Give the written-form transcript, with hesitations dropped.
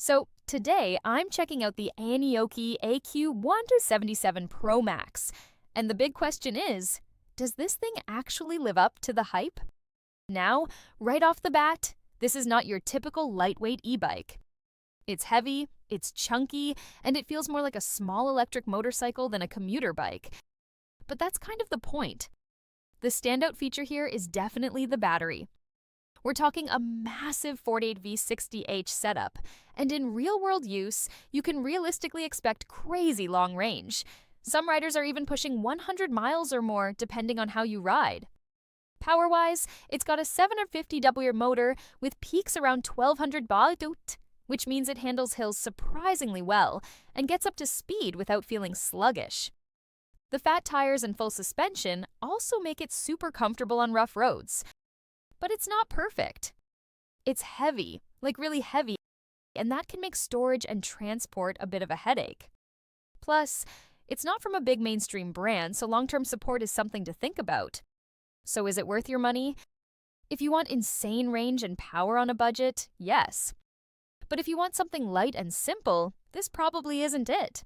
So today I'm checking out the ANIIOKI AQ177 Pro Max. And the big question is, does this thing actually live up to the hype? Now, right off the bat, this is not your typical lightweight e-bike. It's heavy, it's chunky, and it feels more like a small electric motorcycle than a commuter bike. But that's kind of the point. The standout feature here is definitely the battery. We're talking a massive 48V60H setup, and in real-world use, you can realistically expect crazy long range. Some riders are even pushing 100 miles or more, depending on how you ride. Power-wise, it's got a 750W motor with peaks around 1200 baud, which means it handles hills surprisingly well and gets up to speed without feeling sluggish. The fat tires and full suspension also make it super comfortable on rough roads. But it's not perfect. It's heavy, like really heavy, and that can make storage and transport a bit of a headache. Plus, it's not from a big mainstream brand, so long-term support is something to think about. So is it worth your money? If you want insane range and power on a budget, yes. But if you want something light and simple, this probably isn't it.